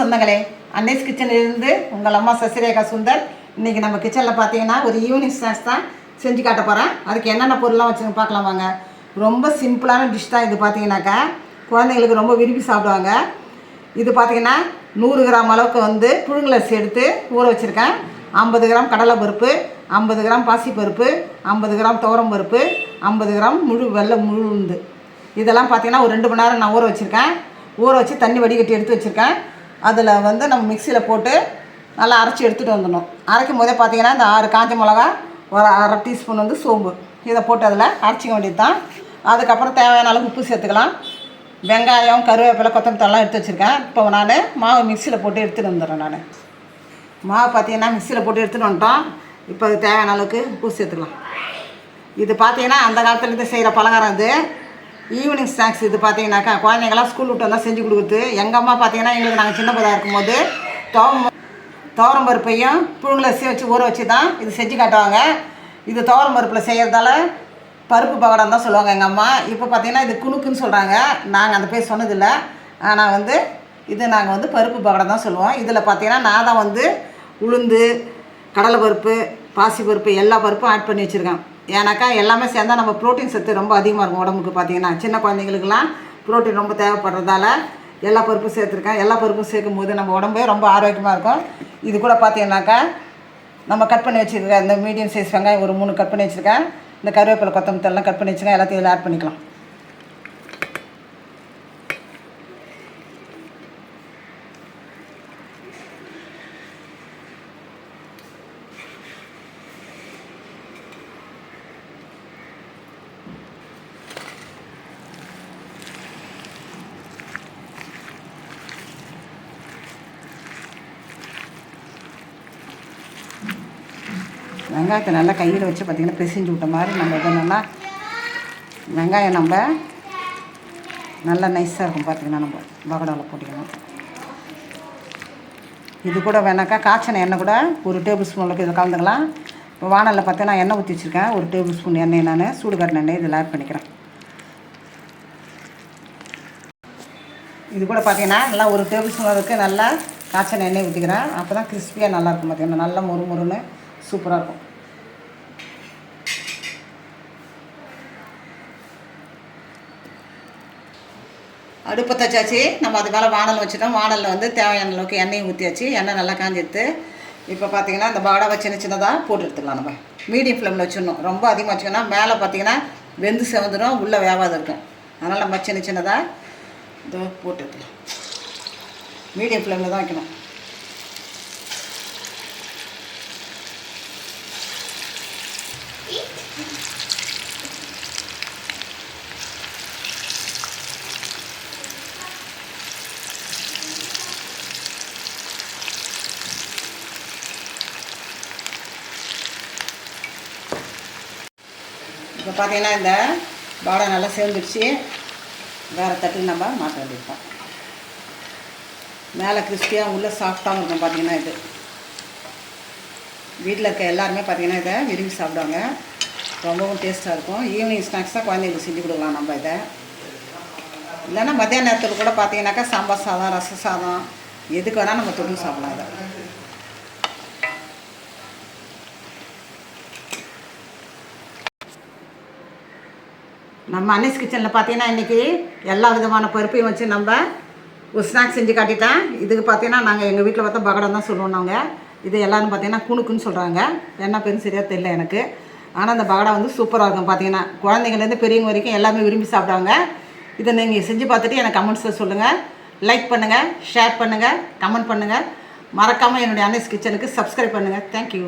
சொந்தங்களே, அன்னைஸ் கிச்சனிலிருந்து உங்கள் அம்மா சசிரேகா சுந்தர். இன்றைக்கி நம்ம கிச்சனில் பார்த்தீங்கன்னா ஒரு ஈவினிங் ஸ்நாக்ஸ் தான் செஞ்சு காட்ட போகிறேன். அதுக்கு என்னென்ன பொருள்லாம் வச்சுங்க பார்க்கலாம் வாங்க. ரொம்ப சிம்பிளான டிஷ் தான் இது. பார்த்தீங்கன்னாக்கா குழந்தைங்களுக்கு ரொம்ப விரும்பி சாப்பிடுவாங்க. இது பார்த்திங்கன்னா 100 கிராம் அளவுக்கு வந்து புழுங்கலரிசி எடுத்து ஊற வச்சுருக்கேன். 50 கிராம் கடலைப்பருப்பு, 50 கிராம் பாசிப்பருப்பு, 50 கிராம் துவரம்பருப்பு, 50 கிராம் வெள்ளை முழு உளுந்து. இதெல்லாம் பார்த்திங்கன்னா ஒரு 2 மணி நேரம் நான் ஊற வச்சுருக்கேன். ஊற வச்சு தண்ணி வடிகட்டி எடுத்து வச்சுருக்கேன். அதில் வந்து நம்ம மிக்சியில் போட்டு நல்லா அரைச்சி எடுத்துகிட்டு வந்துடணும். அரைக்கும் போதே பார்த்திங்கன்னா இந்த 6 காஞ்ச மிளகா, ஒரு அரை டீஸ்பூன் வந்து சோம்பு, இதை போட்டு அதில் அரைச்சிக்க வேண்டியது தான். அதுக்கப்புறம் தேவையான அளவு உப்பு சேர்த்துக்கலாம். வெங்காயம், கருவேப்பிலை, கொத்தமல்லி தழைலாம் எடுத்து வச்சுருக்கேன். இப்போ நான் மாவு மிக்சியில் போட்டு எடுத்துகிட்டு வந்துடுறேன். நான் மாவு பார்த்திங்கன்னா மிக்சியில் போட்டு எடுத்துகிட்டு வந்துட்டோம். இப்போ அது தேவையான அளவுக்கு உப்பு சேர்த்துக்கலாம். இது பார்த்திங்கன்னா அந்த காலத்துலேருந்து செய்கிற பலகாரம். இது ஈவினிங் ஸ்நாக்ஸ். இது பார்த்தீங்கன்னாக்கா குழந்தைங்களாம் ஸ்கூல் விட்டு வந்தால் செஞ்சு கொடுக்குறது. எங்கள் அம்மா பார்த்தீங்கன்னா எங்களுக்கு நாங்கள் சின்ன பிள்ளை இருக்கும்போது துவரம் பருப்பையும் புழுங்கலரிசியும் வச்சு ஊற வச்சு தான் இது செஞ்சு காட்டுவாங்க. இது துவரம் பருப்பில் செய்கிறதால பருப்பு பகடம் தான் சொல்லுவாங்க எங்கள் அம்மா. இப்போ பார்த்தீங்கன்னா இது குணுக்குன்னு சொல்கிறாங்க. நாங்கள் அந்த பேர் சொன்னதில்லை. ஆனால் வந்து இது நாங்கள் வந்து பருப்பு பகடம் தான் சொல்லுவோம். இதில் பார்த்தீங்கன்னா நான் தான் வந்து உளுந்து, கடலைப்பருப்பு, பாசிப்பருப்பு எல்லா பருப்பும் ஆட் பண்ணி வச்சுருக்கேன். ஏன்னாக்கா எல்லாமே சேர்ந்தால் நம்ம ப்ரோட்டீன் சத்து ரொம்ப அதிகமாக இருக்கும் உடம்புக்கு. பார்த்திங்கன்னா சின்ன குழந்தைங்களுக்குலாம் ப்ரோட்டீன் ரொம்ப தேவைப்படுறதால எல்லா பருப்பும் சேர்த்துருக்கேன். எல்லா பருப்பும் சேர்க்கும் போது நம்ம உடம்பே ரொம்ப ஆரோக்கியமாக இருக்கும். இது கூட பார்த்திங்கனாக்கா நம்ம கட் பண்ணி வச்சுருக்கேன். இந்த மீடியம் சைஸ் வெங்காயம் ஒரு 3 கட் பண்ணி வச்சுருக்கேன். இந்த கருவேப்பிலை, கொத்தமல்லி தழைலாம் கட் பண்ணி வச்சுருக்கேன். எல்லாத்தையும் இதில் ஆட் பண்ணிக்கலாம். வெங்காயத்தை நல்லா கையில் வச்சு பார்த்திங்கன்னா பிசைஞ்சு விட்ட மாதிரி நம்ம இதை நல்லா வெங்காயம் நம்ம நல்லா நைஸாக இருக்கும். பார்த்திங்கன்னா நம்ம பகடாவில் போட்டுக்கணும். இது கூட வேணாக்கா காய்ச்சின எண்ணெய் கூட ஒரு டேபிள் ஸ்பூன் அளவுக்கு இதில் கலந்துக்கலாம். இப்போ வானலில் பார்த்தீங்கன்னா எண்ணெய் ஊற்றி வச்சுருக்கேன். ஒரு டேபிள் ஸ்பூன் எண்ணெய் நான் சூடு கட்டின எண்ணெய் இதில் ஆட் பண்ணிக்கிறேன். இது கூட பார்த்திங்கன்னா நல்லா ஒரு டேபிள் ஸ்பூன் அளவுக்கு நல்லா காய்ச்சின எண்ணெய் ஊற்றிக்கிறேன். அப்போ தான் கிறிஸ்பியாக நல்லாயிருக்கும். பார்த்திங்கன்னா நல்லா முறுமுறுன்னு சூப்பராக இருக்கும். அடுப்பை தச்சாச்சு. நம்ம அது மேலே வானல் வச்சுட்டோம். வானலில் வந்து தேவையான அளவுக்கு எண்ணெயை ஊற்றியாச்சு. எண்ணெய் நல்லா காஞ்சிடுத்து. இப்போ பார்த்திங்கன்னா இந்த பகடாவை சின்ன சின்னதாக போட்டு எடுத்துக்கலாம். நம்ம மீடியம் ஃப்ளேமில் வச்சிடணும். ரொம்ப அதிகமாக வச்சுக்கோன்னா மேலே பார்த்திங்கன்னா வெந்து செவந்துடும், உள்ளே வேவாது இருக்கும். அதனால் நம்ம சின்ன சின்னதாக இதோ போட்டு எடுத்துக்கலாம். மீடியம் ஃப்ளேமில் தான் வைக்கணும். இப்போ பார்த்தீங்கன்னா இந்த பாடை நல்லா சேர்ந்துடுச்சு. வேறு தட்டில் நம்ம மாற்ற வேண்டியிருக்கோம். மேலே கிறிஸ்பியாக உள்ளே சாஃப்டாகவும் இருக்கும். பார்த்திங்கன்னா இது வீட்டில் இருக்க எல்லாருமே பார்த்திங்கன்னா இதை விரும்பி சாப்பிடுவாங்க. ரொம்பவும் டேஸ்ட்டாக இருக்கும். ஈவினிங் ஸ்நாக்ஸாக குழந்தைங்களுக்கு செஞ்சு கொடுக்கலாம் நம்ம இதை. இல்லைன்னா மத்தியான நேரத்தில் கூட பார்த்திங்கனாக்கா சாம்பார் சாதம், ரச சாதம் எதுக்கு வேணால் நம்ம தொட்டு சாப்பிடலாம். இதை நம்ம அன்னைஸ் கிச்சனில் பார்த்தீங்கன்னா இன்றைக்கி எல்லா விதமான பருப்பையும் வச்சு நம்ம ஒரு ஸ்நாக்ஸ் செஞ்சு காட்டிட்டேன். இதுக்கு பார்த்தீங்கன்னா நாங்கள் எங்கள் வீட்டில் பார்த்தா பகடம் தான் சொல்லுவோம். நாங்கள் இது எல்லோரும் பார்த்தீங்கன்னா குணுக்குன்னு சொல்கிறாங்க. என்ன பேரும் சரியாக தெரியல எனக்கு. ஆனால் அந்த பகடா வந்து சூப்பராக இருக்கும். பார்த்தீங்கன்னா குழந்தைங்கலேருந்து பெரியவங்க வரைக்கும் எல்லாமே விரும்பி சாப்பிடுவாங்க. இதை நீங்கள் செஞ்சு பார்த்துட்டு எனக்கு கமெண்ட்ஸில் சொல்லுங்கள். லைக் பண்ணுங்கள், ஷேர் பண்ணுங்கள், கமெண்ட் பண்ணுங்கள். மறக்காமல் என்னுடைய அன்னைஸ் கிச்சனுக்கு சப்ஸ்கிரைப் பண்ணுங்கள். தேங்க்யூ.